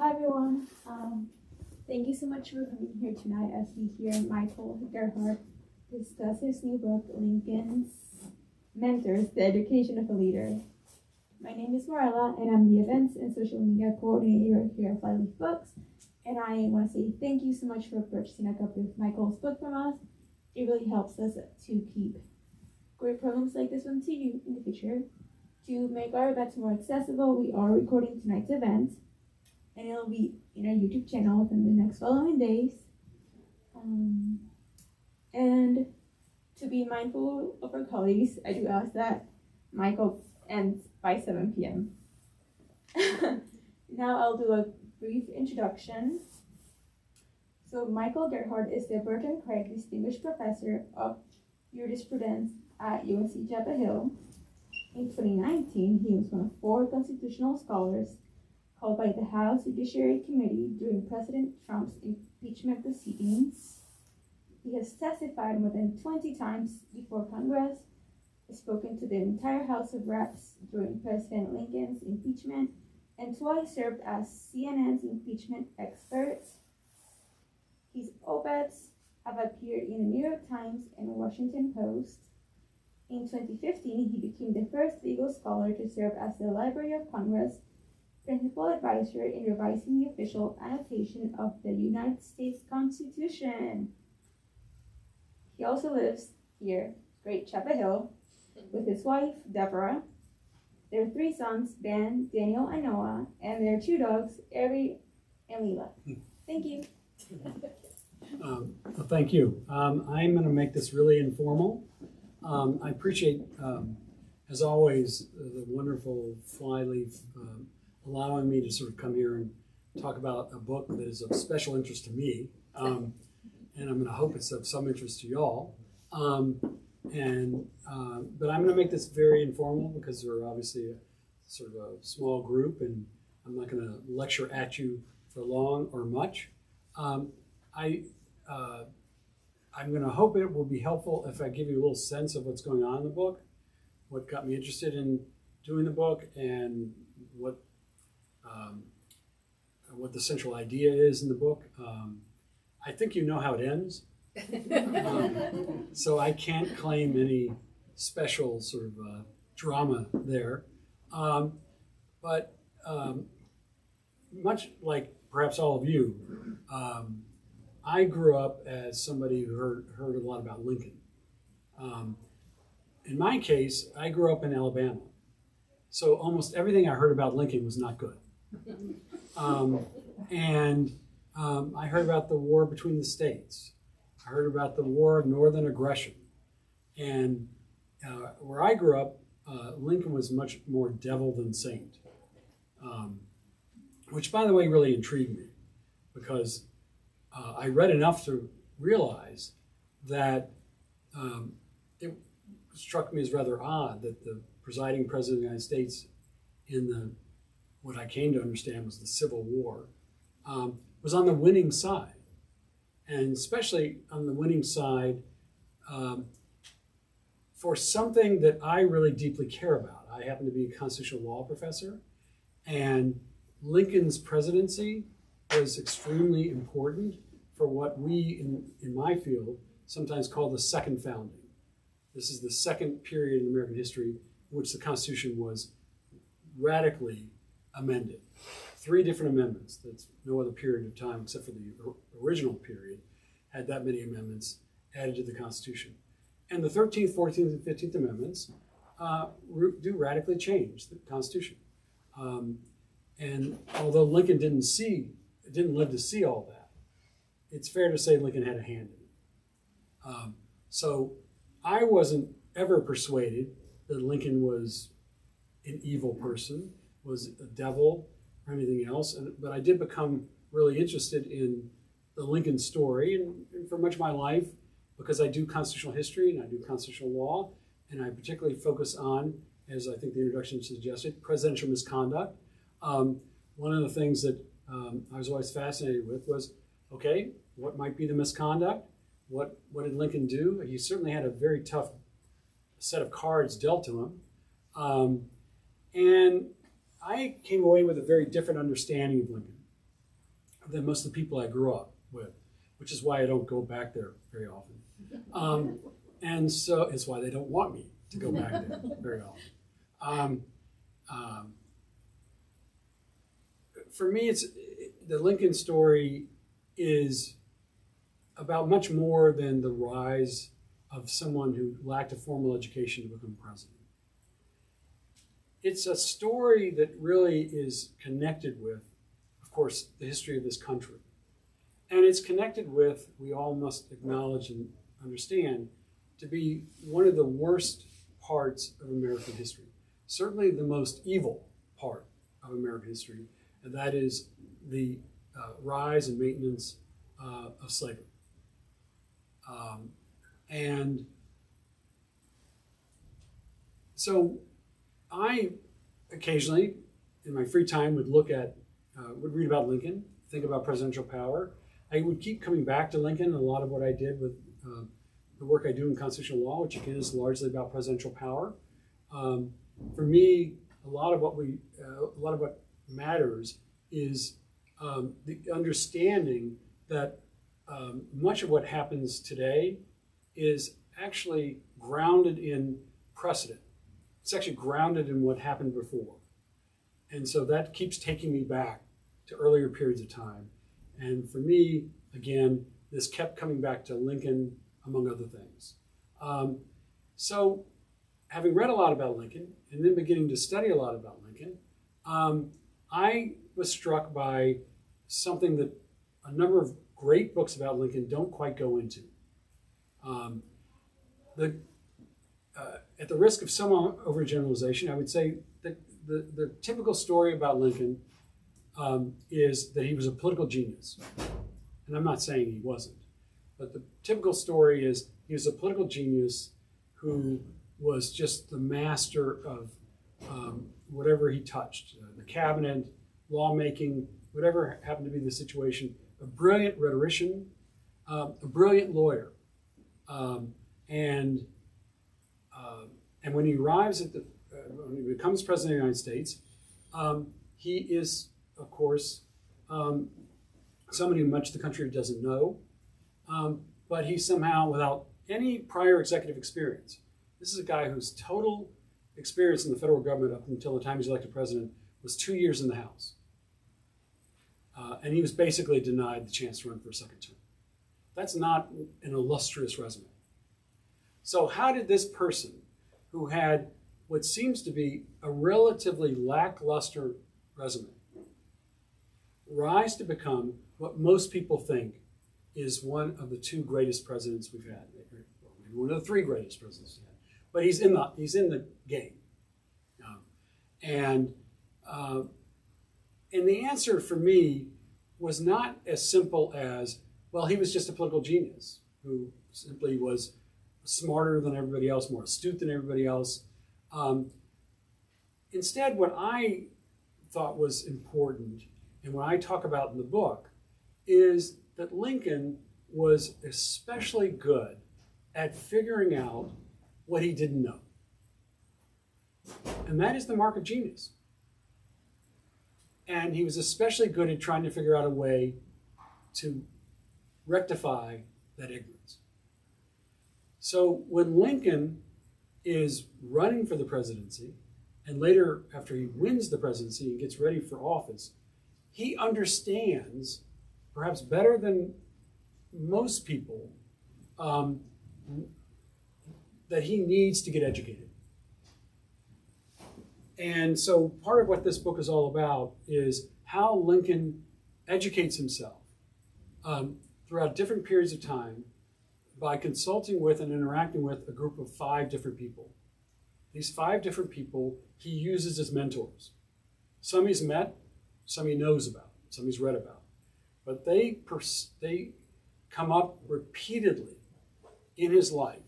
Hi everyone. Thank you so much for coming here tonight as we hear Michael Gerhardt discuss his new book, Lincoln's Mentors, The Education of a Leader. My name is Morella, and I'm the Events and Social Media Coordinator here at Flyleaf Books. And I want to say thank you so much for purchasing a copy of Michael's book from us. It really helps us to keep great programs like this one to you in the future. To make our events more accessible, we are recording tonight's event, and it'll be in our YouTube channel within the next following days. And to be mindful of our colleagues, I do ask that Michael ends by 7 p.m. Now I'll do a brief introduction. So Michael Gerhardt is the Burton Craig Distinguished Professor of Jurisprudence at UNC Chapel Hill. In 2019, he was one of 4 constitutional scholars called by the House Judiciary Committee during President Trump's impeachment proceedings. He has testified more than 20 times before Congress, spoken to the entire House of Reps during President Lincoln's impeachment, and twice served as CNN's impeachment expert. His op-eds have appeared in the New York Times and Washington Post. In 2015, he became the first legal scholar to serve as the Library of Congress principal advisor in revising the official annotation of the United States Constitution. He also lives here, Great Chapel Hill, with his wife, Deborah, their 3 sons, Ben, Daniel, and Noah, and their 2 dogs, Ari and Leela. Thank you. Well, thank you. I'm going to make this really informal. I appreciate, as always, the wonderful Flyleaf allowing me to sort of come here and talk about a book that is of special interest to me, and I'm going to hope it's of some interest to y'all. But I'm going to make this very informal because we're obviously a sort of a small group, and I'm not going to lecture at you for long or much. I'm going to hope it will be helpful if I give you a little sense of what's going on in the book, what got me interested in doing the book, and what the central idea is in the book. I think you know how it ends, so I can't claim any special sort of drama there. But much like perhaps all of you, I grew up as somebody who heard a lot about Lincoln. In my case, I grew up in Alabama, so almost everything I heard about Lincoln was not good. I heard about the war between the states. I heard about the war of northern aggression. And where I grew up, Lincoln was much more devil than saint, which, by the way, really intrigued me because I read enough to realize that it struck me as rather odd that the presiding president of the United States in what I came to understand was the Civil War, was on the winning side. And especially on the winning side for something that I really deeply care about. I happen to be a constitutional law professor, and Lincoln's presidency was extremely important for what we in my field sometimes call the second founding. This is the second period in American history in which the Constitution was radically amended. 3 different amendments. That's no other period of time except for the original period had that many amendments added to the Constitution. And the 13th, 14th, and 15th Amendments do radically change the Constitution. And although Lincoln didn't live to see all that, it's fair to say Lincoln had a hand in it. So I wasn't ever persuaded that Lincoln was an evil person, was a devil, or anything else. But I did become really interested in the Lincoln story, and for much of my life, because I do constitutional history and I do constitutional law, and I particularly focus on, as I think the introduction suggested, presidential misconduct. One of the things that I was always fascinated with was, okay, what might be the misconduct? What did Lincoln do? He certainly had a very tough set of cards dealt to him. And I came away with a very different understanding of Lincoln. than most of the people I grew up with, which is why I don't go back there very often. And so it's why they don't want me to go back there very often. For me, the Lincoln story is about much more than the rise of someone who lacked a formal education to become president. It's a story that really is connected with, of course, the history of this country. And it's connected with, we all must acknowledge and understand, to be one of the worst parts of American history. Certainly the most evil part of American history, and that is the rise and maintenance of slavery. And so I occasionally, in my free time, would read about Lincoln, think about presidential power. I would keep coming back to Lincoln, and a lot of what I did with the work I do in constitutional law, which again is largely about presidential power. For me, a lot of what matters is the understanding that much of what happens today is actually grounded in precedent. It's actually grounded in what happened before. And so that keeps taking me back to earlier periods of time. And for me, again, this kept coming back to Lincoln, among other things. So having read a lot about Lincoln and then beginning to study a lot about Lincoln, I was struck by something that a number of great books about Lincoln don't quite go into. At the risk of some overgeneralization, I would say that the typical story about Lincoln is that he was a political genius. And I'm not saying he wasn't, but the typical story is he was a political genius who was just the master of whatever he touched, the cabinet, lawmaking, whatever happened to be the situation, a brilliant rhetorician, a brilliant lawyer. And when he arrives when he becomes president of the United States, he is, of course, somebody much the country doesn't know, but he's somehow without any prior executive experience. This is a guy whose total experience in the federal government up until the time he's elected president was 2 years in the House. And he was basically denied the chance to run for a second term. That's not an illustrious resume. So how did this person, who had what seems to be a relatively lackluster resume, rise to become what most people think is one of the two greatest presidents we've had, maybe one of the three greatest presidents we've had? But he's in the game. And the answer for me was not as simple as, well, he was just a political genius who simply was smarter than everybody else, more astute than everybody else. Instead, what I thought was important, and what I talk about in the book, is that Lincoln was especially good at figuring out what he didn't know. And that is the mark of genius. And he was especially good at trying to figure out a way to rectify that ignorance. So when Lincoln is running for the presidency, and later after he wins the presidency and gets ready for office, he understands, perhaps better than most people, that he needs to get educated. And so part of what this book is all about is how Lincoln educates himself throughout different periods of time by consulting with and interacting with a group of 5 different people. These 5 different people he uses as mentors. Some he's met, some he knows about, some he's read about. But they come up repeatedly in his life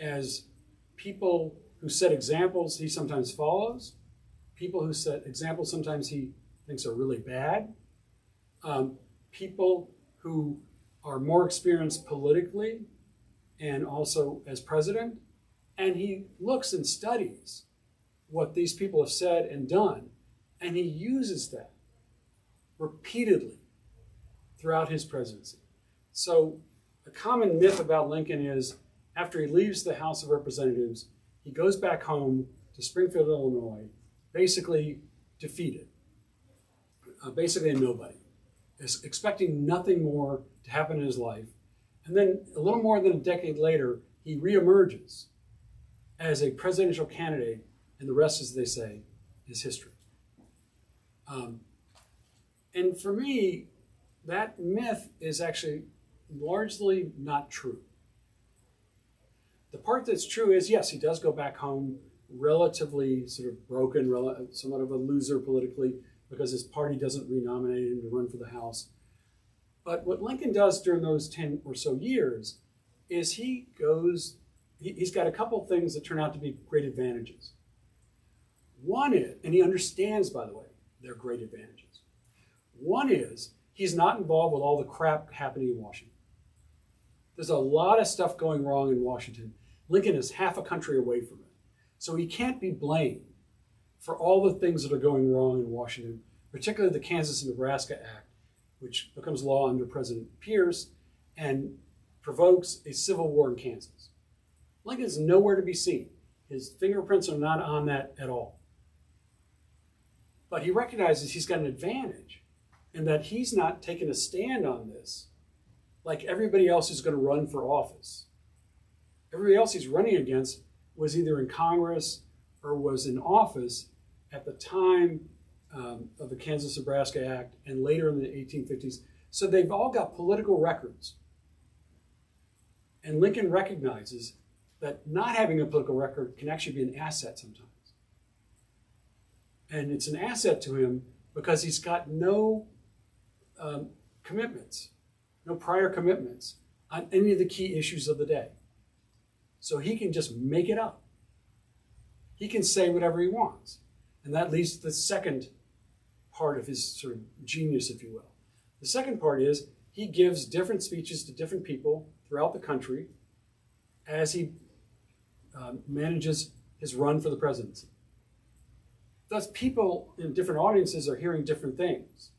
as people who set examples he sometimes follows, people who set examples sometimes he thinks are really bad, people who are more experienced politically and also as president, and he looks and studies what these people have said and done, and he uses that repeatedly throughout his presidency. So a common myth about Lincoln is after he leaves the House of Representatives, he goes back home to Springfield, Illinois, basically defeated, basically a nobody, is expecting nothing more to happen in his life. And then a little more than a decade later, he reemerges as a presidential candidate, and the rest, as they say, is history. And for me, that myth is actually largely not true. The part that's true is, yes, he does go back home relatively sort of broken, somewhat of a loser politically, because his party doesn't renominate him to run for the House. But what Lincoln does during those 10 or so years is he's got a couple things that turn out to be great advantages. One is, and he understands, by the way, they're great advantages. One is, he's not involved with all the crap happening in Washington. There's a lot of stuff going wrong in Washington. Lincoln is half a country away from it. So he can't be blamed for all the things that are going wrong in Washington, particularly the Kansas and Nebraska Act, which becomes law under President Pierce and provokes a civil war in Kansas. Lincoln's nowhere to be seen. His fingerprints are not on that at all. But he recognizes he's got an advantage in that he's not taking a stand on this like everybody else who's going to run for office. Everybody else he's running against was either in Congress or was in office at the time of the Kansas-Nebraska Act and later in the 1850s. So they've all got political records. And Lincoln recognizes that not having a political record can actually be an asset sometimes. And it's an asset to him because he's got no commitments, no prior commitments on any of the key issues of the day. So he can just make it up. He can say whatever he wants. And that leads to the second part of his sort of genius, if you will. The second part is he gives different speeches to different people throughout the country as he manages his run for the presidency. Thus, people in different audiences are hearing different things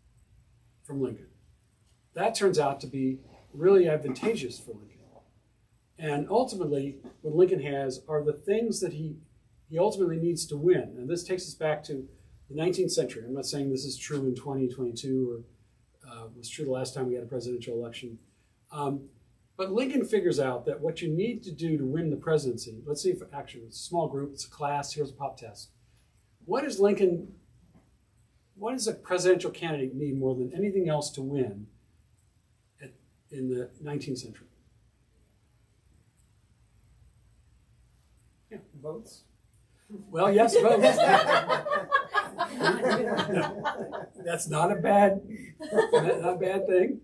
from Lincoln. That turns out to be really advantageous for Lincoln. And ultimately, what Lincoln has are the things that he ultimately needs to win. And this takes us back to the 19th century. I'm not saying this is true in 2022 or was true the last time we had a presidential election. But Lincoln figures out that what you need to do to win the presidency, let's see if actually it's a small group, it's a class, here's a pop test. What does a presidential candidate need more than anything else to win in the 19th century? Yeah, Votes? Well, yes, votes. That's not a bad thing.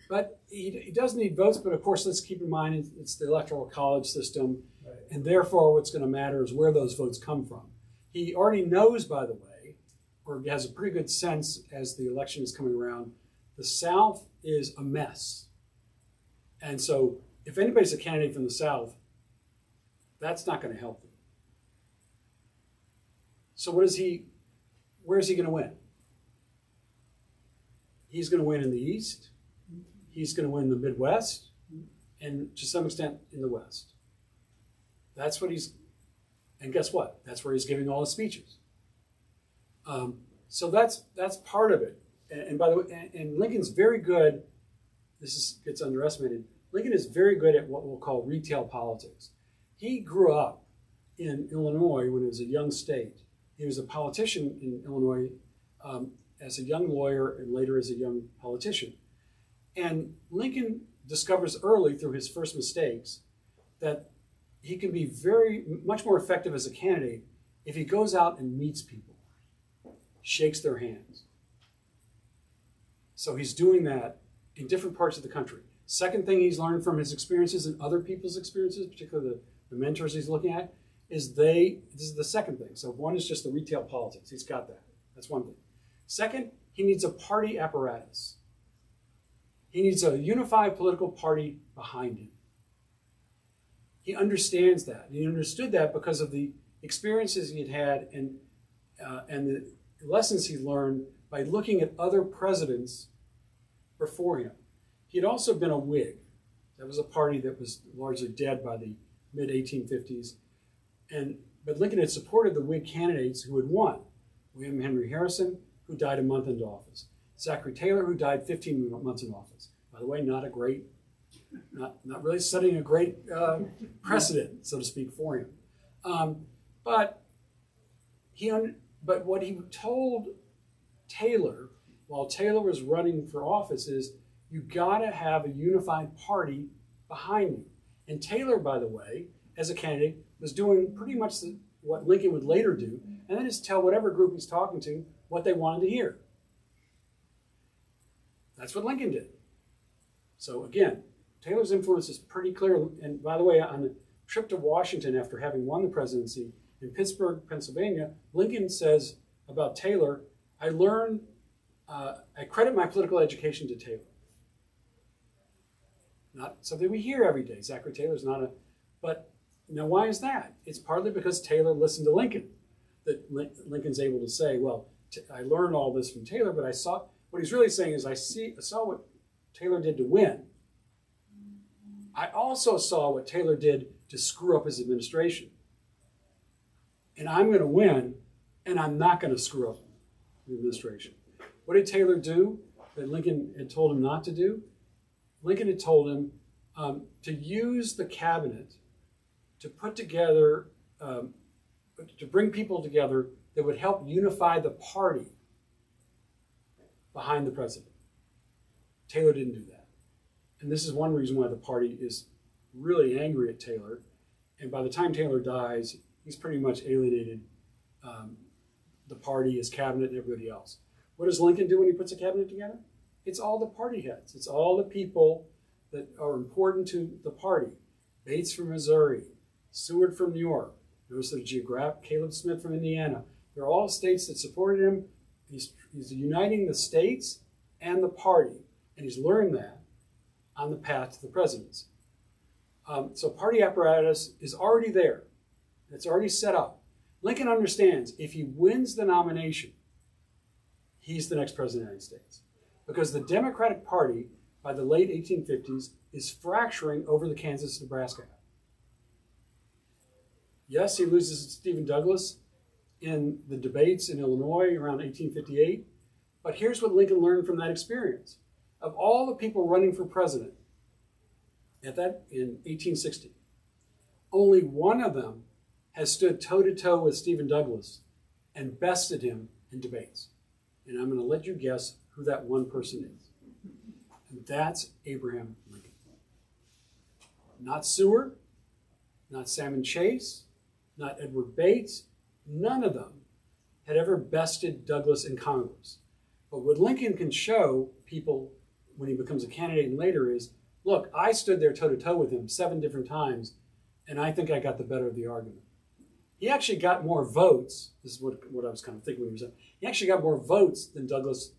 But he does need votes, but of course, let's keep in mind it's the electoral college system, Right. and therefore what's going to matter is where those votes come from. He already knows, by the way, or has a pretty good sense as the election is coming around, the South is a mess. And so if anybody's a candidate from the South, that's not going to help them. So where is he going to win? He's going to win in the East. He's going to win in the Midwest, and to some extent in the West. That's what and guess what? That's where he's giving all his speeches. So that's part of it. And by the way, and Lincoln's very good, gets underestimated, Lincoln is very good at what we'll call retail politics. He grew up in Illinois when it was a young state. He was a politician in Illinois as a young lawyer and later as a young politician. And Lincoln discovers early through his first mistakes that he can be much more effective as a candidate if he goes out and meets people, shakes their hands. So he's doing that in different parts of the country. Second thing he's learned from his experiences and other people's experiences, particularly the mentors he's looking at, is this is the second thing. So one is just the retail politics. He's got that. That's one thing. Second, he needs a party apparatus. He needs a unified political party behind him. He understands that. He understood that because of the experiences he had and the lessons he learned by looking at other presidents before him. He had also been a Whig. That was a party that was largely dead by the mid-1850s. But Lincoln had supported the Whig candidates who had won. William Henry Harrison, who died a month into office. Zachary Taylor, who died 15 months in office. By the way, not really setting a great precedent, so to speak, for him. But what he told Taylor, while Taylor was running for office, is you got to have a unified party behind you. And Taylor, by the way, as a candidate, was doing pretty much what Lincoln would later do, and then just tell whatever group he's talking to what they wanted to hear. That's what Lincoln did. So again, Taylor's influence is pretty clear. And by the way, on the trip to Washington after having won the presidency in Pittsburgh, Pennsylvania, Lincoln says about Taylor, I credit my political education to Taylor. Not something we hear every day. Zachary Taylor's not but now why is that? It's partly because Taylor listened to Lincoln, that Lincoln's able to say, well, I learned all this from Taylor, but I saw, what he's really saying is I saw what Taylor did to win. I also saw what Taylor did to screw up his administration. And I'm going to win, and I'm not going to screw up the administration. What did Taylor do that Lincoln had told him not to do? Lincoln had told him to use the cabinet to put together, to bring people together that would help unify the party behind the president. Taylor didn't do that. And this is one reason why the party is really angry at Taylor. And by the time Taylor dies, he's pretty much alienated the party, his cabinet, and everybody else. What does Lincoln do when he puts a cabinet together? It's all the party heads. It's all the people that are important to the party. Bates from Missouri, Seward from New York. Notice the geographic, Caleb Smith from Indiana. They're all states that supported him. He's uniting the states and the party, and he's learned that on the path to the presidency. So party apparatus is already there. It's already set up. Lincoln understands if he wins the nomination, he's the next president of the United States. Because the Democratic Party, by the late 1850s, is fracturing over the Kansas-Nebraska Act. Yes, he loses to Stephen Douglas in the debates in Illinois around 1858. But here's what Lincoln learned from that experience. Of all the people running for president in 1860, only one of them has stood toe-to-toe with Stephen Douglas and bested him in debates. And I'm going to let you guess who that one person is. And that's Abraham Lincoln. Not Seward, not Salmon Chase, not Edward Bates. None of them had ever bested Douglas in Congress. But what Lincoln can show people when he becomes a candidate and later is, look, I stood there toe-to-toe with him 7 different times, and I think I got the better of the argument. He actually got more votes. This is what I was kind of thinking when he was saying. He actually got more votes than Douglas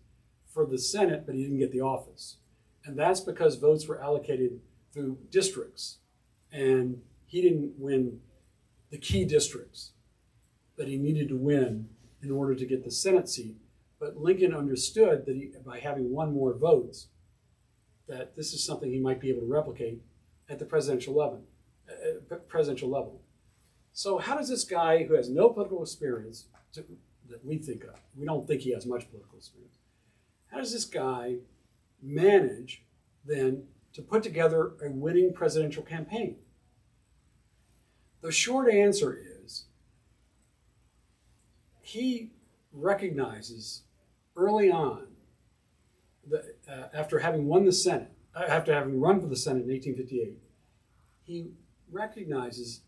for the Senate, but he didn't get the office. And that's because votes were allocated through districts. And he didn't win the key districts that he needed to win in order to get the Senate seat. But Lincoln understood that by having won more votes, that this is something he might be able to replicate at the presidential level. So how does this guy who has no political experience that we think of, we don't think he has much political experience, how does this guy manage then to put together a winning presidential campaign? The short answer is he recognizes early on that after having won the Senate, after having run for the Senate in 1858, he recognizes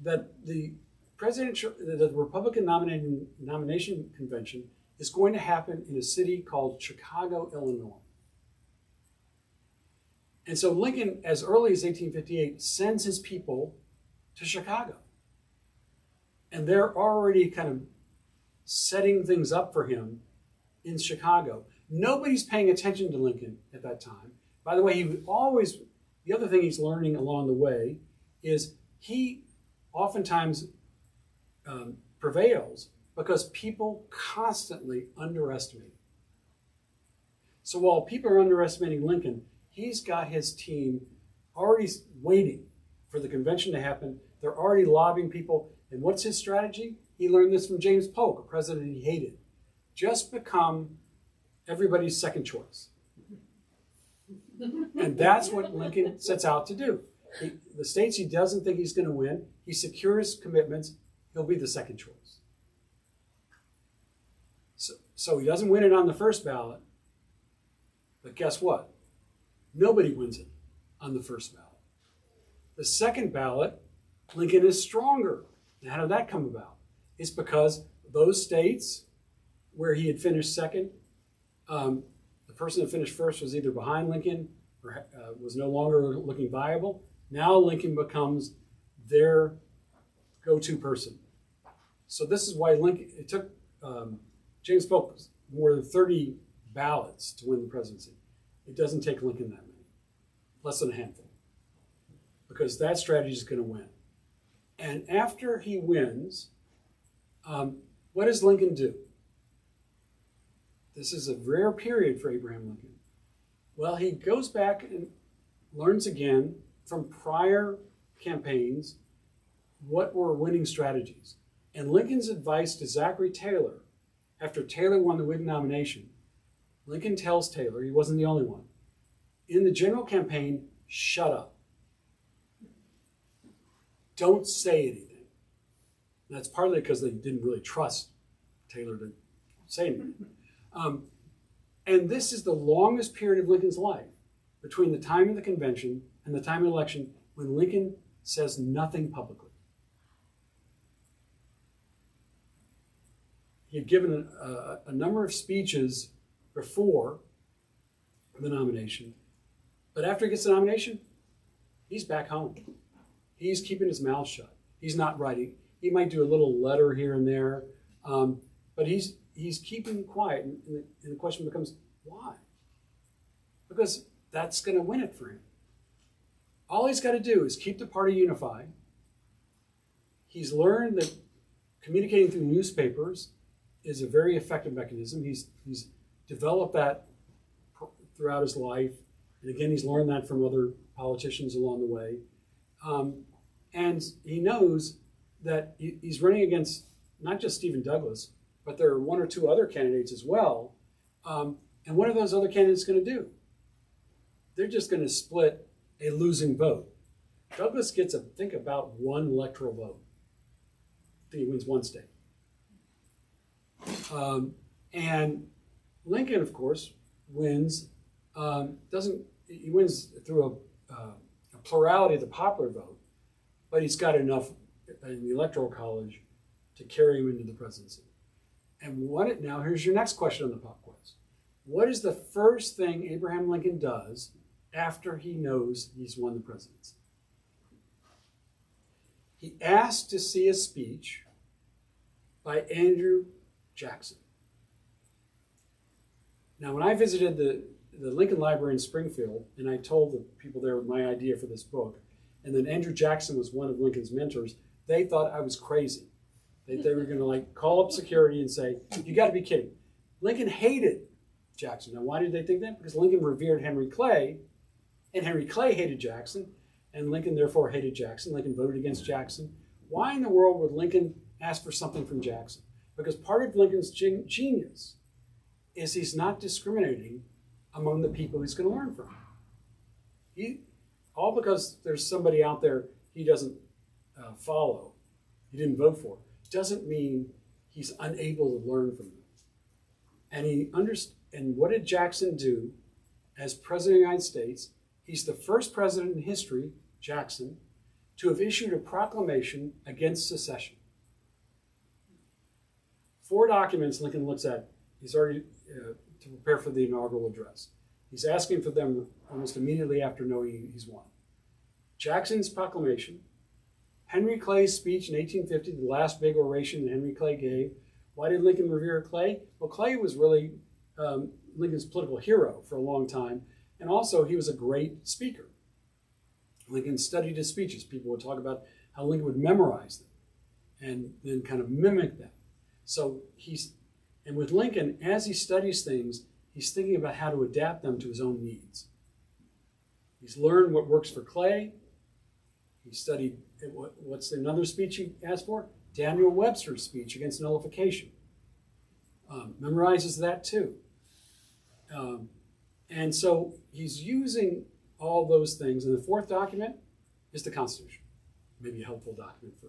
that the Republican nomination convention is going to happen in a city called Chicago, Illinois. And so Lincoln, as early as 1858, sends his people to Chicago. And they're already kind of setting things up for him in Chicago. Nobody's paying attention to Lincoln at that time. By the way, the other thing he's learning along the way is he oftentimes prevails because people constantly underestimate him. So while people are underestimating Lincoln, he's got his team already waiting for the convention to happen. They're already lobbying people. And what's his strategy? He learned this from James Polk, a president he hated. Just become everybody's second choice. And that's what Lincoln sets out to do. The states he doesn't think he's going to win, he secures commitments, he'll be the second choice. So he doesn't win it on the first ballot, but guess what? Nobody wins it on the first ballot. The second ballot, Lincoln is stronger. Now, how did that come about? It's because those states where he had finished second, the person that finished first was either behind Lincoln or was no longer looking viable. Now Lincoln becomes their go-to person. So this is why Lincoln, it took James Polk more than 30 ballots to win the presidency. It doesn't take Lincoln that many, less than a handful, because that strategy is going to win. And after he wins, what does Lincoln do? This is a rare period for Abraham Lincoln. Well, he goes back and learns again from prior campaigns what were winning strategies. And Lincoln's advice to Zachary Taylor, after Taylor won the Whig nomination, Lincoln tells Taylor, he wasn't the only one, in the general campaign, shut up. Don't say anything. And that's partly because they didn't really trust Taylor to say anything. And this is the longest period of Lincoln's life, between the time of the convention and the time of the election, when Lincoln says nothing publicly. He had given a number of speeches before the nomination, but after he gets the nomination, he's back home. He's keeping his mouth shut. He's not writing. He might do a little letter here and there, but he's keeping quiet. And the question becomes, why? Because that's going to win it for him. All he's got to do is keep the party unified. He's learned that communicating through newspapers is a very effective mechanism. He's developed that throughout his life. And again, he's learned that from other politicians along the way. And he knows that he's running against not just Stephen Douglas, but there are one or two other candidates as well. And what are those other candidates going to do? They're just going to split a losing vote. Douglas gets, I think, about one electoral vote. I think he wins one state. And Lincoln, of course, wins. He wins through a plurality of the popular vote, but he's got enough in the Electoral College to carry him into the presidency. And now here's your next question on the pop quiz. What is the first thing Abraham Lincoln does after he knows he's won the presidency? He asked to see a speech by Andrew Jackson. Now, when I visited the Lincoln Library in Springfield, and I told the people there my idea for this book, and then Andrew Jackson was one of Lincoln's mentors, they thought I was crazy. They were going to call up security and say, you got to be kidding. Lincoln hated Jackson. Now, why did they think that? Because Lincoln revered Henry Clay, and Henry Clay hated Jackson, and Lincoln therefore hated Jackson. Lincoln voted against Jackson. Why in the world would Lincoln ask for something from Jackson? Because part of Lincoln's genius is he's not discriminating among the people he's going to learn from. All because there's somebody out there he doesn't follow, he didn't vote for, doesn't mean he's unable to learn from them. And what did Jackson do as President of the United States? He's the first president in history, Jackson, to have issued a proclamation against secession. 4 documents Lincoln looks at. He's already to prepare for the inaugural address. He's asking for them almost immediately after knowing he's won. Jackson's proclamation, Henry Clay's speech in 1850, the last big oration that Henry Clay gave. Why did Lincoln revere Clay? Well, Clay was really Lincoln's political hero for a long time, and also he was a great speaker. Lincoln studied his speeches. People would talk about how Lincoln would memorize them and then kind of mimic them. So and with Lincoln, as he studies things, he's thinking about how to adapt them to his own needs. He's learned what works for Clay. He studied, what's another speech he asked for? Daniel Webster's speech against nullification. Memorizes that too. And so he's using all those things. And the fourth document is the Constitution. Maybe a helpful document for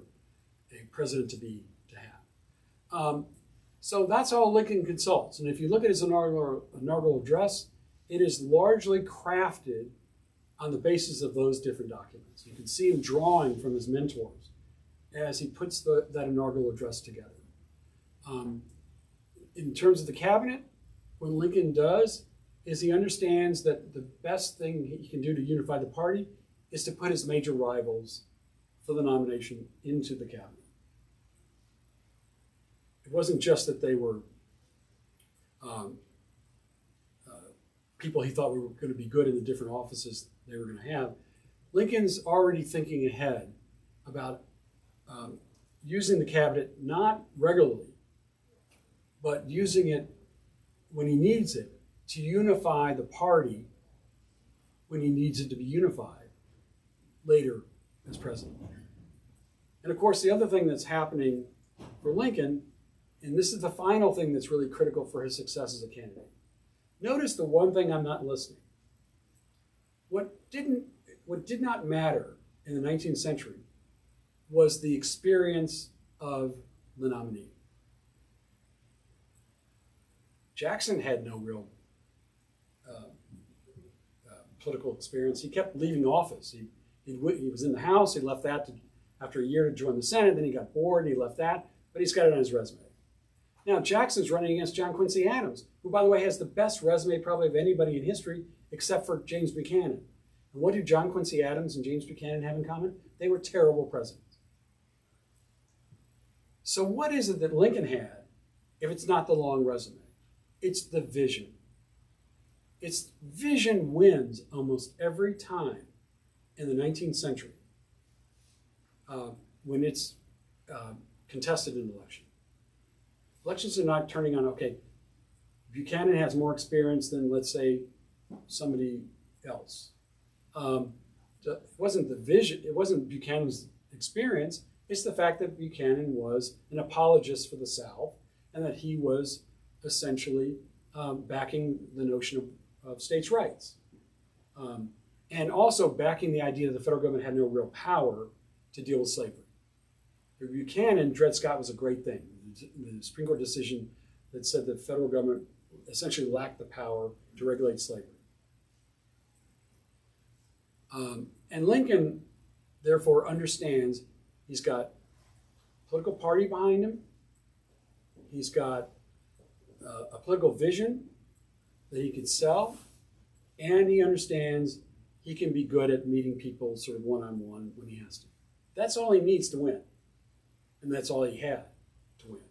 a president to have. So that's how Lincoln consults. And if you look at his inaugural address, it is largely crafted on the basis of those different documents. You can see him drawing from his mentors as he puts that inaugural address together. In terms of the cabinet, what Lincoln does is he understands that the best thing he can do to unify the party is to put his major rivals for the nomination into the cabinet. It wasn't just that they were people he thought were going to be good in the different offices they were going to have. Lincoln's already thinking ahead about using the cabinet not regularly, but using it when he needs it to unify the party when he needs it to be unified later as president. And of course, the other thing that's happening for Lincoln, and this is the final thing that's really critical for his success as a candidate. Notice the one thing I'm not listening. What did not matter in the 19th century was the experience of the nominee. Jackson had no real political experience. He kept leaving office. He was in the House. He left that after a year to join the Senate. Then he got bored and he left that, but he's got it on his resume. Now, Jackson's running against John Quincy Adams, who, by the way, has the best resume probably of anybody in history, except for James Buchanan. And what do John Quincy Adams and James Buchanan have in common? They were terrible presidents. So what is it that Lincoln had if it's not the long resume? It's the vision. Its vision wins almost every time in the 19th century when it's contested in an election. Elections are not turning on, okay, Buchanan has more experience than, let's say, somebody else. It wasn't the vision, it wasn't Buchanan's experience, it's the fact that Buchanan was an apologist for the South and that he was essentially backing the notion of states' rights. And also backing the idea that the federal government had no real power to deal with slavery. For Buchanan, Dred Scott was a great thing. The Supreme Court decision that said the federal government essentially lacked the power to regulate slavery. And Lincoln, therefore, understands he's got a political party behind him. He's got a political vision that he could sell. And he understands he can be good at meeting people sort of one-on-one when he has to. That's all he needs to win. And that's all he had to win.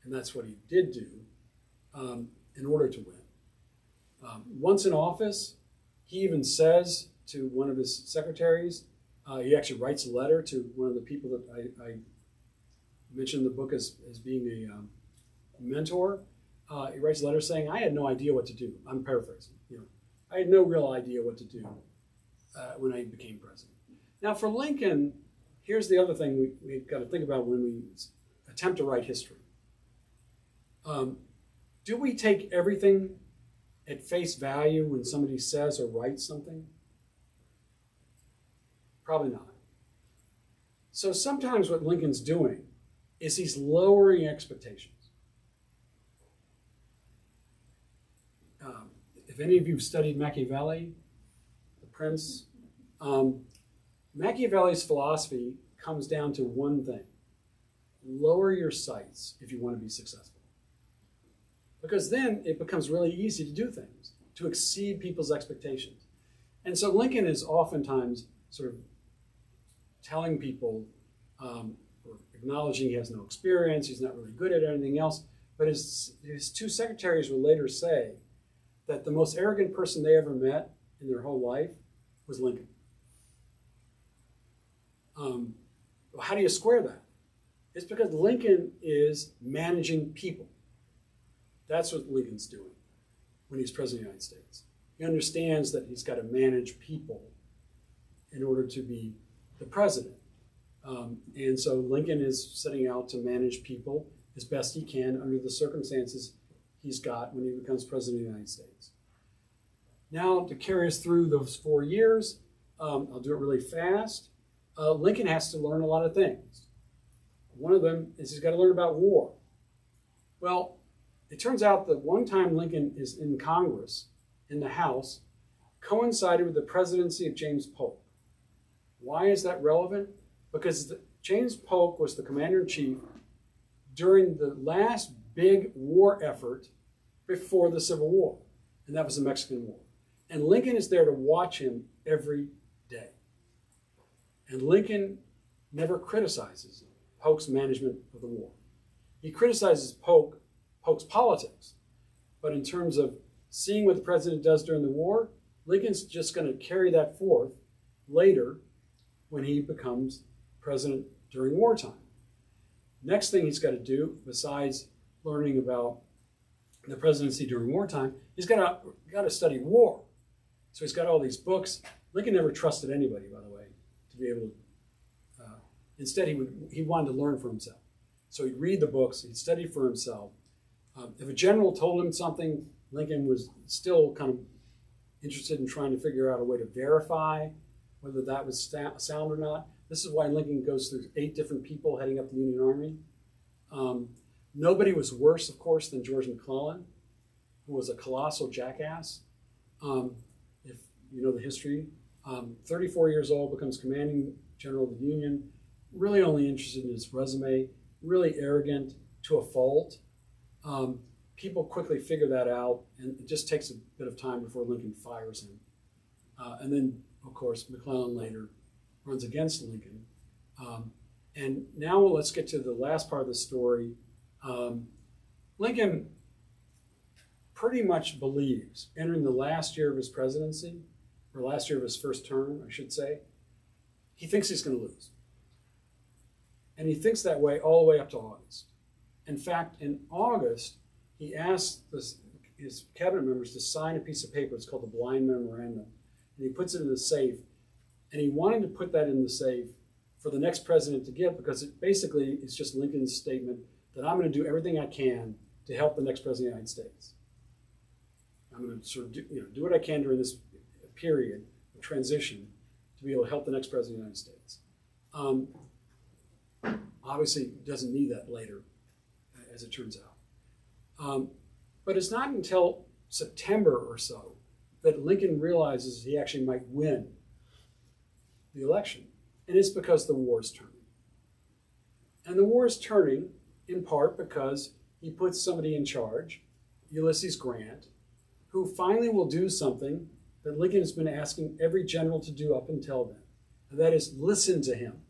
And that's what he did do in order to win. Once in office, he even says to one of his secretaries, he actually writes a letter to one of the people that I mentioned in the book as being a mentor. He writes a letter saying, I had no idea what to do. I'm paraphrasing. I had no real idea what to do when I became president. Now for Lincoln, here's the other thing we've got to think about when we attempt to write history. Do we take everything at face value when somebody says or writes something? Probably not. So sometimes what Lincoln's doing is he's lowering expectations. If any of you have studied Machiavelli, the prince, Machiavelli's philosophy comes down to one thing. Lower your sights if you want to be successful. Because then it becomes really easy to do things, to exceed people's expectations. And so Lincoln is oftentimes sort of telling people, or acknowledging he has no experience, he's not really good at anything else, but his two secretaries will later say that the most arrogant person they ever met in their whole life was Lincoln. How do you square that? It's because Lincoln is managing people. That's what Lincoln's doing. when he's president of the United States. He understands that he's got to manage people in order to be the president. And so Lincoln is setting out to manage people as best he can under the circumstances he's got when he becomes president of the United States. Now, to carry us through those 4 years, I'll do it really fast. Lincoln has to learn a lot of things. One of them is he's got to learn about war. Well, it turns out that one time Lincoln is in Congress, in the House, coincided with the presidency of James Polk. Why is that relevant? Because James Polk was the commander-in-chief during the last big war effort before the Civil War, and that was the Mexican War. And Lincoln is there to watch him every day. And Lincoln never criticizes Polk's management of the war. He criticizes Polk's politics, but in terms of seeing what the president does during the war, Lincoln's just going to carry that forth later when he becomes president during wartime. Next thing he's got to do, besides learning about the presidency during wartime, he's got to study war. So he's got all these books. Lincoln never trusted anybody, by the way, to be able to. Instead, he wanted to learn for himself. So he'd read the books, he'd study for himself. If a general told him something, Lincoln was still kind of interested in trying to figure out a way to verify whether that was sound or not. This is why Lincoln goes through 8 different people heading up the Union Army. Nobody was worse, of course, than George McClellan, who was a colossal jackass. If you know the history, 34 years old, becomes commanding general of the Union, really only interested in his resume, really arrogant to a fault. People quickly figure that out, and it just takes a bit of time before Lincoln fires him. And then, of course, McClellan later runs against Lincoln. And now let's get to the last part of the story. Lincoln pretty much believes, entering the last year of his presidency, or last year of his first term, I should say, he thinks he's going to lose. And he thinks that way all the way up to August. In fact, in August, he asked his cabinet members to sign a piece of paper. It's called the Blind Memorandum. And he puts it in the safe. And he wanted to put that in the safe for the next president to get, because it basically is just Lincoln's statement that I'm going to do everything I can to help the next president of the United States. I'm going to sort of do what I can during this period of transition to be able to help the next president of the United States. Obviously, doesn't need that later, as it turns out. But it's not until September or so that Lincoln realizes he actually might win the election. And it's because the war is turning. And the war is turning in part because he puts somebody in charge, Ulysses Grant, who finally will do something that Lincoln has been asking every general to do up until then. And that is listen to him.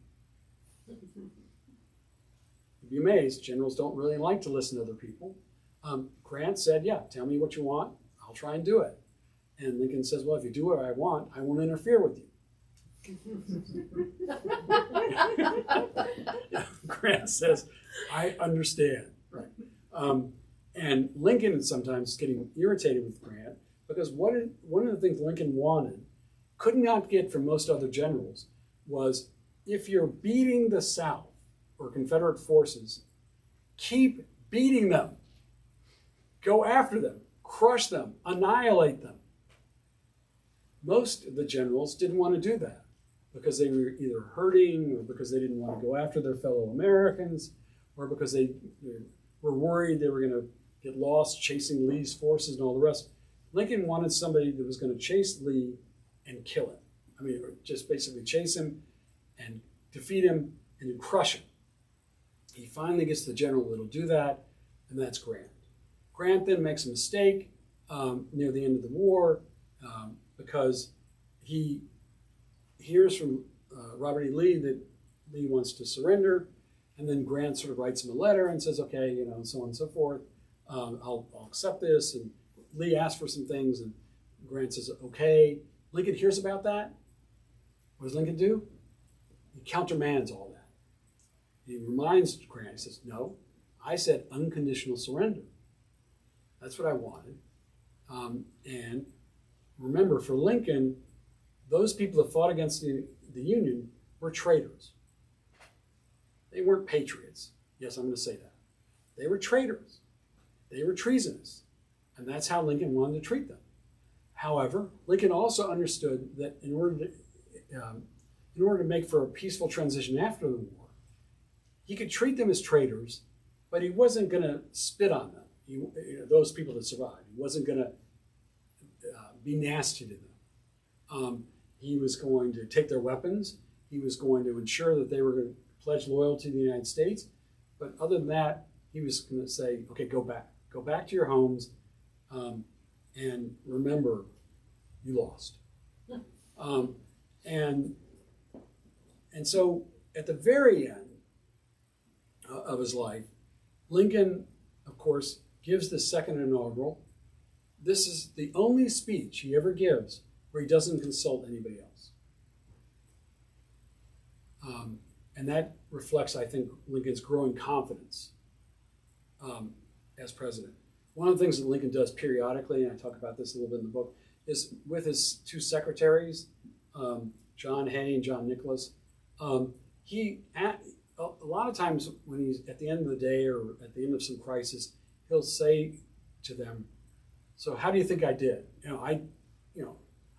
You'd be amazed, generals don't really like to listen to other people. Grant said, yeah, tell me what you want, I'll try and do it. And Lincoln says, well, if you do what I want, I won't interfere with you. Grant says, I understand. Right. And Lincoln is sometimes getting irritated with Grant because one of the things Lincoln wanted, could not get from most other generals, was if you're beating the South or Confederate forces, keep beating them. Go after them, crush them, annihilate them. Most of the generals didn't want to do that because they were either hurting or because they didn't want to go after their fellow Americans or because they were worried they were going to get lost chasing Lee's forces and all the rest. Lincoln wanted somebody that was going to chase Lee and kill him. I mean, just basically chase him and defeat him and then crush him. He finally gets the general that'll do that, and that's Grant. Grant then makes a mistake near the end of the war because he hears from Robert E. Lee that Lee wants to surrender, and then Grant sort of writes him a letter and says, okay, and so on and so forth. I'll accept this. And Lee asks for some things, and Grant says, okay. Lincoln hears about that. What does Lincoln do? He countermands all that. He reminds Grant, he says, no, I said unconditional surrender. That's what I wanted. And remember, for Lincoln, those people that fought against the Union were traitors. They weren't patriots. Yes, I'm going to say that. They were traitors. They were treasonous. And that's how Lincoln wanted to treat them. However, Lincoln also understood that in order to make for a peaceful transition after the war, he could treat them as traitors, but he wasn't going to spit on them, those people that survived. He wasn't going to be nasty to them. He was going to take their weapons. He was going to ensure that they were going to pledge loyalty to the United States. But other than that, he was going to say, okay, go back. Go back to your homes, and remember, you lost. And so at the very end of his life, Lincoln, of course, gives the second inaugural. This is the only speech he ever gives where he doesn't consult anybody else. And that reflects, I think, Lincoln's growing confidence as president. One of the things that Lincoln does periodically, and I talk about this a little bit in the book, is with his two secretaries, John Hay and John Nicholas, a lot of times when he's at the end of the day or at the end of some crisis, he'll say to them, so how do you think I did? I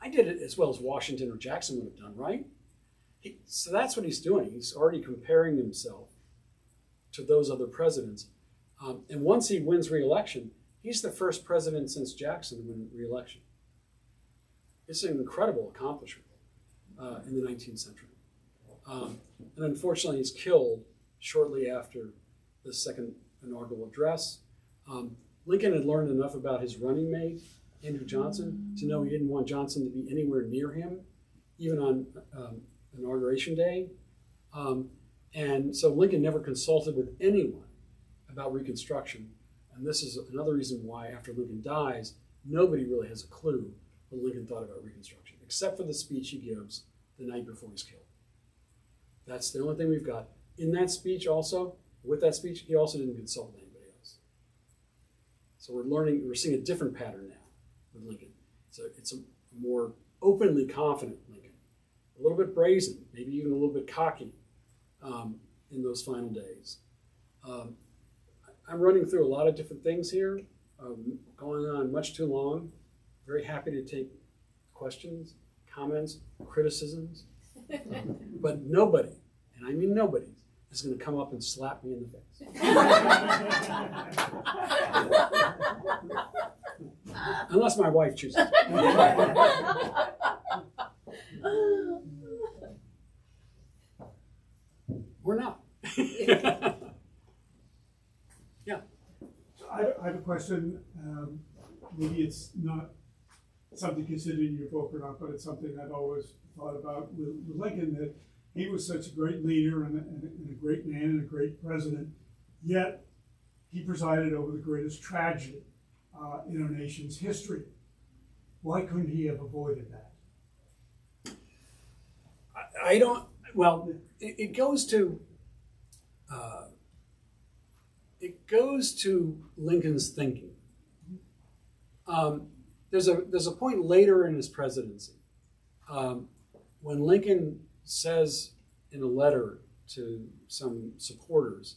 did it as well as Washington or Jackson would have done, right? So that's what he's doing. He's already comparing himself to those other presidents. And once he wins re-election, he's the first president since Jackson to win re-election. It's an incredible accomplishment in the 19th century. And unfortunately, he's killed shortly after the second inaugural address. Lincoln had learned enough about his running mate, Andrew Johnson, to know he didn't want Johnson to be anywhere near him, even on Inauguration Day. And so Lincoln never consulted with anyone about Reconstruction. And this is another reason why, after Lincoln dies, nobody really has a clue what Lincoln thought about Reconstruction, except for the speech he gives the night before he's killed. That's the only thing we've got. In that speech also, with that speech, he also didn't consult with anybody else. So we're seeing a different pattern now with Lincoln. It's a more openly confident Lincoln, a little bit brazen, maybe even a little bit cocky in those final days. I'm running through a lot of different things here, going on much too long. Very happy to take questions, comments, criticisms. But nobody, and I mean nobody, is going to come up and slap me in the face. Unless my wife chooses. We're not. Yeah. So I have a question. Maybe it's not something considered in your book or not, but it's something I've always thought about with Lincoln, that he was such a great leader and a great man and a great president, yet he presided over the greatest tragedy in our nation's history. Why couldn't he have avoided that? I don't, well, it goes to Lincoln's thinking. There's a point later in his presidency when Lincoln says in a letter to some supporters,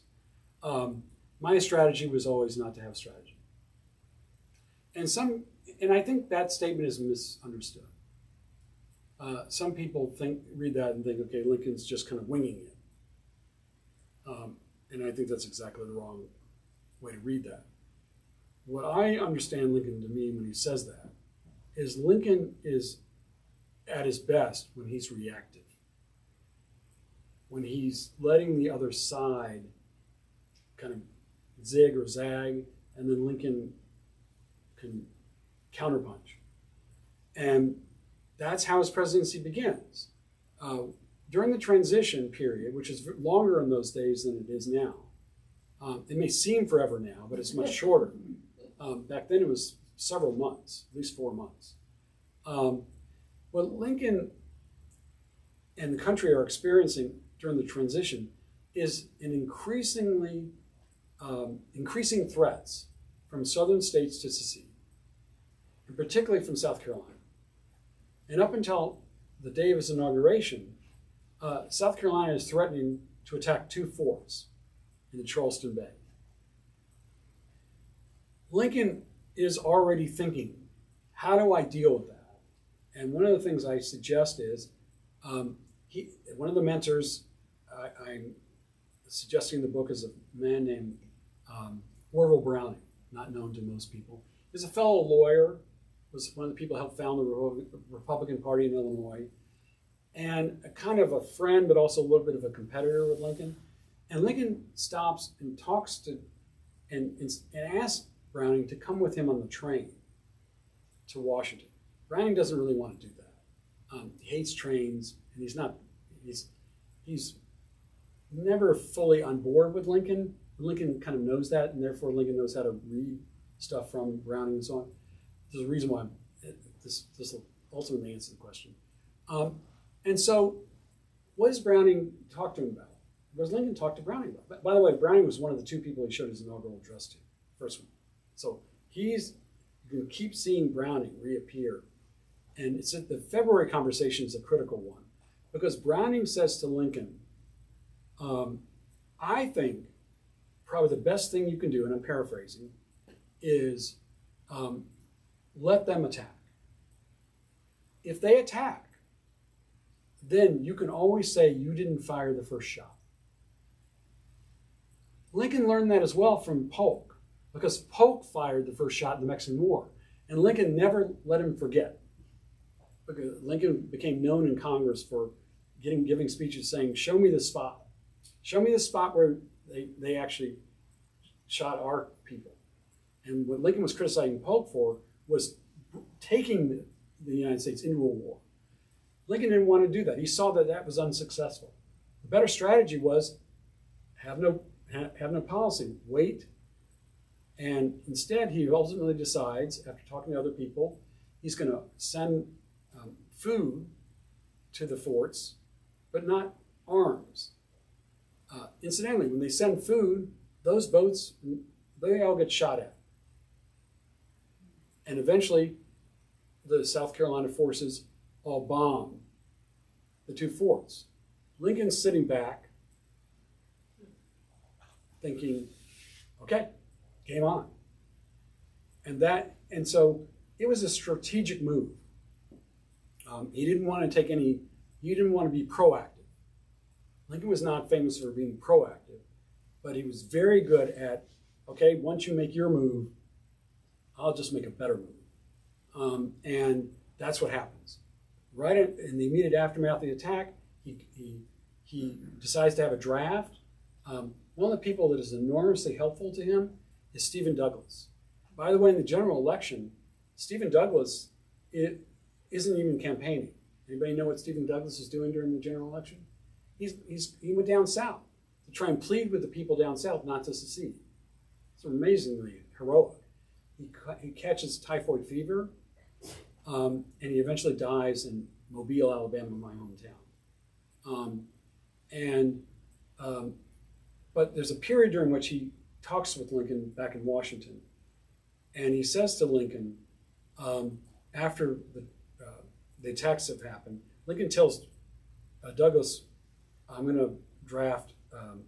my strategy was always not to have strategy. And I think that statement is misunderstood. Some people read that and think, okay, Lincoln's just kind of winging it. And I think that's exactly the wrong way to read that. What I understand Lincoln to mean when he says that is Lincoln is at his best when he's reactive. When he's letting the other side kind of zig or zag, and then Lincoln can counterpunch. And that's how his presidency begins. During the transition period, which is longer in those days than it is now, it may seem forever now, but it's much shorter. Back then it was several months, at least 4 months. What Lincoln and the country are experiencing during the transition is an increasing threats from southern states to secede. and particularly from South Carolina. And up until the day of his inauguration, South Carolina is threatening to attack 2 forts in the Charleston Bay. Lincoln is already thinking, how do I deal with that? And one of the things I suggest is, one of the mentors I'm suggesting in the book is a man named Orville Browning, not known to most people. He's a fellow lawyer, was one of the people who helped found the Republican Party in Illinois, and a kind of a friend, but also a little bit of a competitor with Lincoln. And Lincoln stops and talks to, and asks Browning to come with him on the train to Washington. Browning doesn't really want to do that. He hates trains, and he's never fully on board with Lincoln. Lincoln kind of knows that, and therefore Lincoln knows how to read stuff from Browning and so on. There's a reason why this will ultimately answer the question. And so, what does Browning talk to him about? What does Lincoln talk to Browning about? By the way, Browning was one of the 2 people he showed his inaugural address to, first one. So you can keep seeing Browning reappear. And it's the February conversation is a critical one, because Browning says to Lincoln, I think probably the best thing you can do, and I'm paraphrasing, is let them attack. If they attack, then you can always say you didn't fire the first shot. Lincoln learned that as well from Polk, because Polk fired the first shot in the Mexican War, and Lincoln never let him forget. Because Lincoln became known in Congress for giving speeches saying, show me the spot. Show me the spot where they actually shot our people. And what Lincoln was criticizing Polk for was taking the United States into a war. Lincoln didn't want to do that. He saw that that was unsuccessful. The better strategy was have no policy, wait. And instead, he ultimately decides, after talking to other people, he's going to send food to the forts, but not arms. Incidentally, when they send food, those boats, they all get shot at. And eventually, the South Carolina forces all bomb the 2 forts. Lincoln's sitting back, thinking, okay, game on. And so it was a strategic move. He didn't want to he didn't want to be proactive. Lincoln was not famous for being proactive, but he was very good at, okay, once you make your move, I'll just make a better move. And that's what happens. Right in the immediate aftermath of the attack, he decides to have a draft. One of the people that is enormously helpful to him is Stephen Douglas. By the way, in the general election, Stephen Douglas isn't even campaigning. Anybody know what Stephen Douglas is doing during the general election? He went down south to try and plead with the people down south not to secede. It's amazingly heroic. He catches typhoid fever, and he eventually dies in Mobile, Alabama, my hometown. But there's a period during which he talks with Lincoln back in Washington, and he says to Lincoln, after the attacks have happened, Lincoln tells Douglas, I'm going to draft, I'm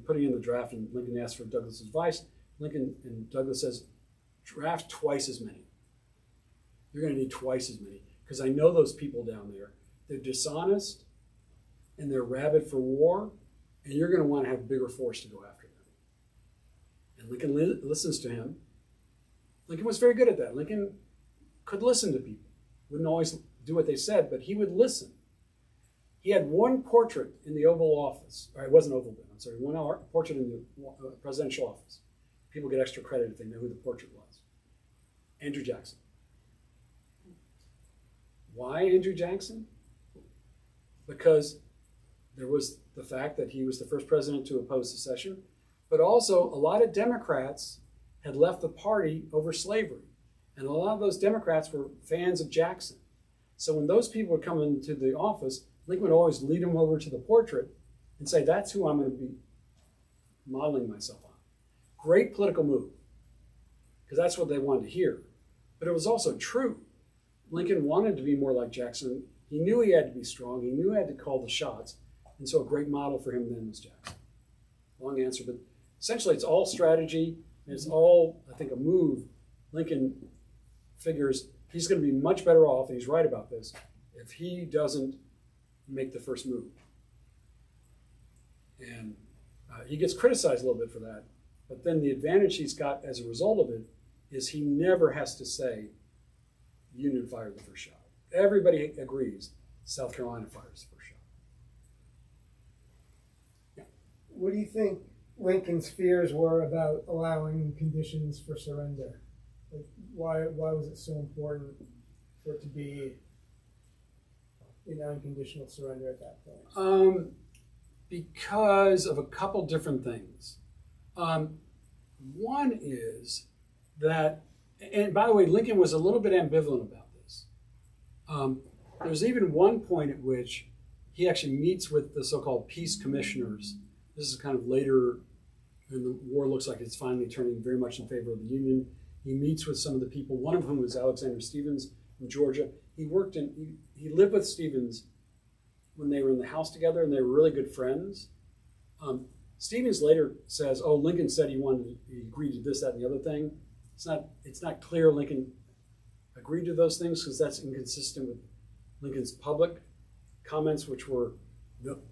putting in the draft, and Lincoln asks for Douglas' advice. Lincoln and Douglas says, draft twice as many. You're going to need twice as many, because I know those people down there. They're dishonest, and they're rabid for war, and you're going to want to have a bigger force to go after them. And Lincoln listens to him. Lincoln was very good at that. Lincoln could listen to people. Wouldn't always do what they said, but he would listen. He had one portrait in the Oval Office, or it wasn't Oval then, I'm sorry, one portrait in the presidential office. People get extra credit if they know who the portrait was. Andrew Jackson. Why Andrew Jackson? Because there was the fact that he was the first president to oppose secession, but also a lot of Democrats had left the party over slavery. And a lot of those Democrats were fans of Jackson. So when those people would come into the office, Lincoln would always lead them over to the portrait and say, that's who I'm going to be modeling myself on. Great political move, because that's what they wanted to hear. But it was also true. Lincoln wanted to be more like Jackson. He knew he had to be strong. He knew he had to call the shots. And so a great model for him then was Jackson. Long answer, but essentially it's all strategy. And it's all, I think, a move. Lincoln figures he's going to be much better off, and he's right about this, if he doesn't make the first move. And he gets criticized a little bit for that. But then the advantage he's got as a result of it is he never has to say, the Union fired the first shot. Everybody agrees South Carolina fires the first shot. Yeah. What do you think Lincoln's fears were about allowing conditions for surrender? Like, why was it so important for it to be an unconditional surrender at that point? Because of a couple different things. One is that, and by the way, Lincoln was a little bit ambivalent about this. There's even one point at which he actually meets with the so-called peace commissioners. This is kind of later, and the war looks like it's finally turning very much in favor of the Union. He meets with some of the people, one of whom was Alexander Stephens from Georgia. He lived with Stephens when they were in the house together, and they were really good friends. Stephens later says, "Oh, Lincoln said he agreed to this, that, and the other thing." It's not clear Lincoln agreed to those things because that's inconsistent with Lincoln's public comments, which were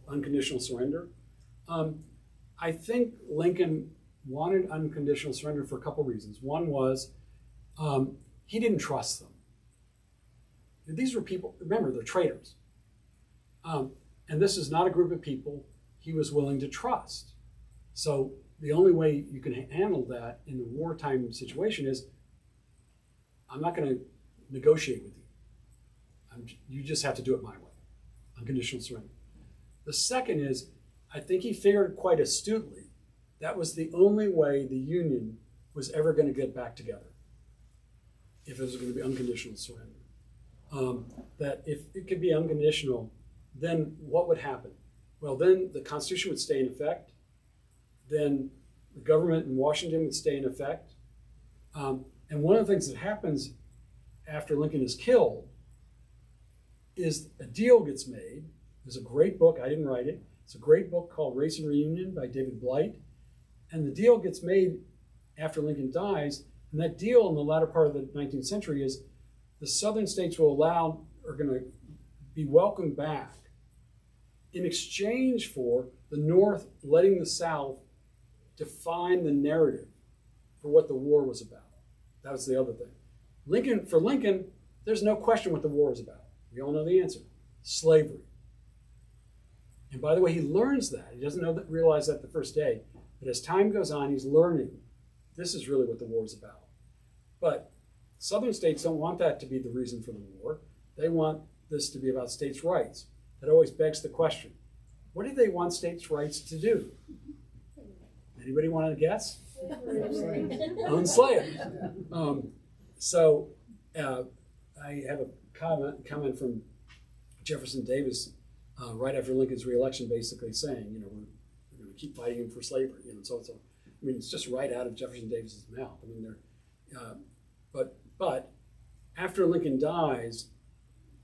unconditional surrender. I think Lincoln wanted unconditional surrender for a couple reasons. One was he didn't trust them. These were people, remember, they're traitors. And this is not a group of people he was willing to trust. So the only way you can handle that in a wartime situation is, I'm not going to negotiate with you. You just have to do it my way, unconditional surrender. The second is, I think he figured quite astutely that was the only way the Union was ever going to get back together, if it was going to be unconditional surrender. That if it could be unconditional, then what would happen? Well, then the Constitution would stay in effect. Then the government in Washington would stay in effect. And one of the things that happens after Lincoln is killed is a deal gets made. There's a great book, I didn't write it. It's a great book called Race and Reunion by David Blight. And the deal gets made after Lincoln dies. And that deal in the latter part of the 19th century is the southern states are going to be welcomed back in exchange for the North letting the South define the narrative for what the war was about. That was the other thing. For Lincoln, there's no question what the war is about. We all know the answer. Slavery. And by the way, he learns that. He doesn't realize that the first day. But as time goes on, he's learning this is really what the war is about. But southern states don't want that to be the reason for the war. They want this to be about states' rights. That always begs the question, what do they want states' rights to do? Anybody want to guess? Own slaves. I have a comment from Jefferson Davis right after Lincoln's reelection, basically saying, we're going to keep fighting him for slavery, and so. I mean, it's just right out of Jefferson Davis's mouth. I mean, but after Lincoln dies,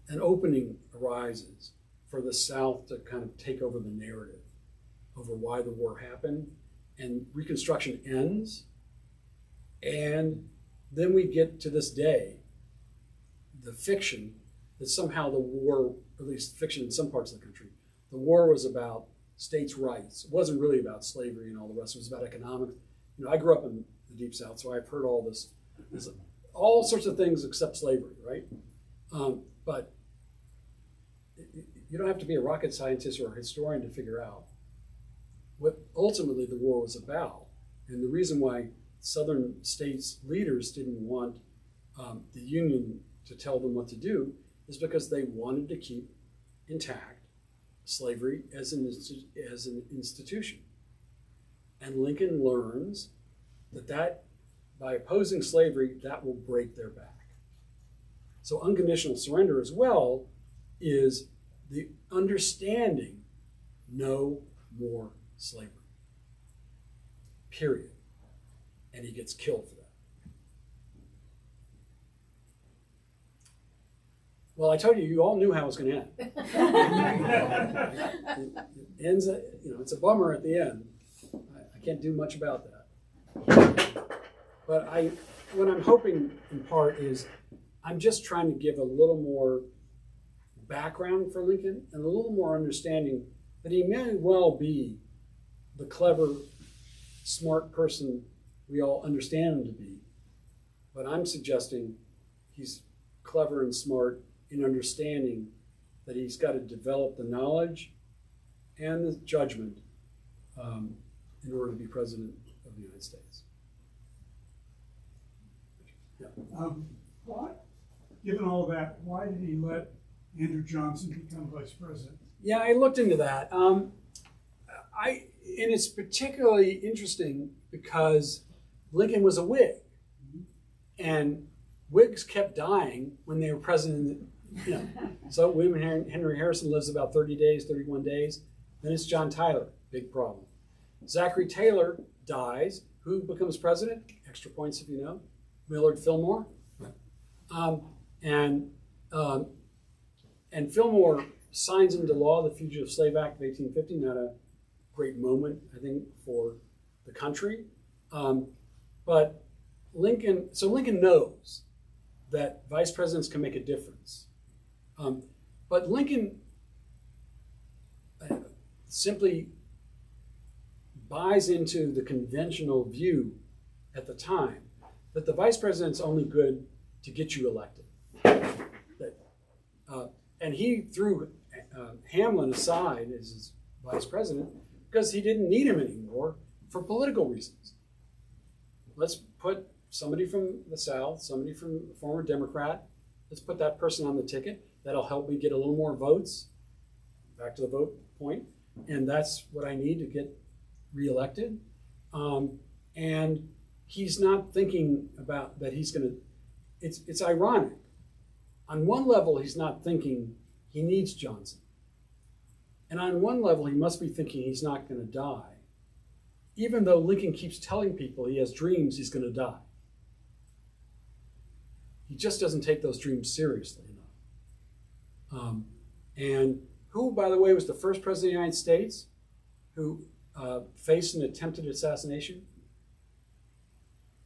an opening arises for the South to kind of take over the narrative over why the war happened, and Reconstruction ends, and then we get to this day the fiction that somehow the war, at least fiction in some parts of the country, the war was about states' rights. It wasn't really about slavery and all the rest. It was about economics. I grew up in the Deep South, so I've heard all this all sorts of things except slavery, right? But you don't have to be a rocket scientist or a historian to figure out what ultimately the war was about. And the reason why Southern states leaders didn't want the Union to tell them what to do is because they wanted to keep intact slavery as an institution. And Lincoln learns that by opposing slavery, that will break their back. So unconditional surrender as well is the understanding no more slavery. Period. And he gets killed for that. Well, I told you, you all knew how it was going to end. It ends, it's a bummer at the end. I can't do much about that. But what I'm hoping in part is I'm just trying to give a little more background for Lincoln and a little more understanding that he may well be the clever, smart person we all understand him to be. But I'm suggesting he's clever and smart in understanding that he's got to develop the knowledge and the judgment in order to be president of the United States. Yeah. Given all that, why did he let Andrew Johnson become vice president? Yeah, I looked into that. And it's particularly interesting because Lincoln was a Whig, and Whigs kept dying when they were president. So William Henry Harrison lives about 30 days, 31 days. Then it's John Tyler, big problem. Zachary Taylor dies. Who becomes president? Extra points if you know. Millard Fillmore. And Fillmore signs into law the Fugitive Slave Act of 1850. Not a great moment, I think, for the country. But Lincoln knows that vice presidents can make a difference. But Lincoln simply buys into the conventional view at the time that the vice president's only good to get you elected. And he threw Hamlin aside as his vice president because he didn't need him anymore for political reasons. Let's put somebody from the South, somebody from a former Democrat, let's put that person on the ticket. That'll help me get a little more votes, back to the vote point, and that's what I need to get reelected. And he's not thinking about that he's going to, it's ironic. On one level, he's not thinking he needs Johnson. And on one level, he must be thinking he's not going to die, even though Lincoln keeps telling people he has dreams he's going to die. He just doesn't take those dreams seriously enough. And who, by the way, was the first president of the United States who faced an attempted assassination?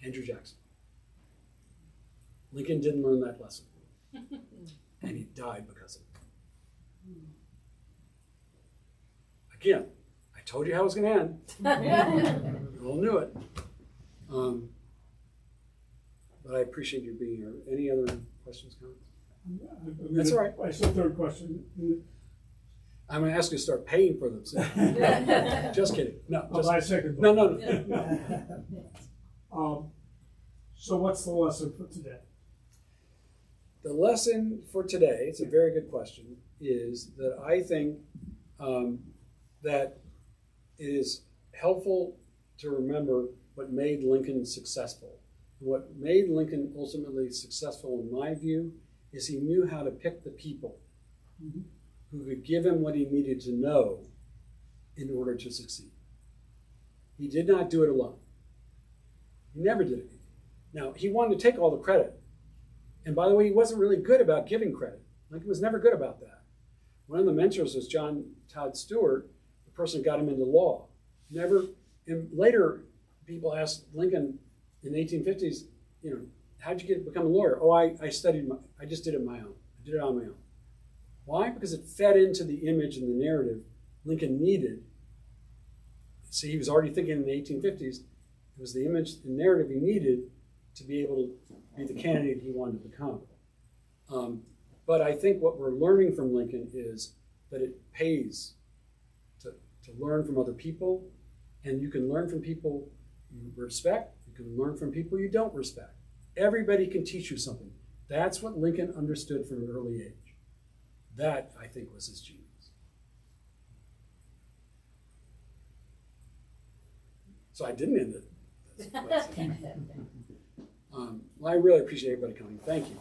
Andrew Jackson. Lincoln didn't learn that lesson. And he died because of it. Again, I told you how it was going to end. You all knew it. But I appreciate you being here. Any other questions, comments? That's all right. I still third question. I'm going to ask you to start paying for them. So. Just kidding. No. I'll buy a second No. So what's the lesson for today? The lesson for today, it's a very good question, is that I think that it is helpful to remember what made Lincoln successful. What made Lincoln ultimately successful, in my view, is he knew how to pick the people who could give him what he needed to know in order to succeed. He did not do it alone. He never did it. Now, he wanted to take all the credit. And by the way, he wasn't really good about giving credit. Lincoln was never good about that. One of the mentors was John Todd Stewart, the person who got him into law. And later, people asked Lincoln in the 1850s, how'd you become a lawyer? Oh, I studied, I just did it on my own. I did it on my own. Why? Because it fed into the image and the narrative Lincoln needed. See, he was already thinking in the 1850s, it was the image and narrative he needed to be able to be the candidate he wanted to become. But I think what we're learning from Lincoln is that it pays to learn from other people, and you can learn from people you respect, you can learn from people you don't respect. Everybody can teach you something. That's what Lincoln understood from an early age. That, I think, was his genius. So I didn't end it. Well, I really appreciate everybody coming. Thank you.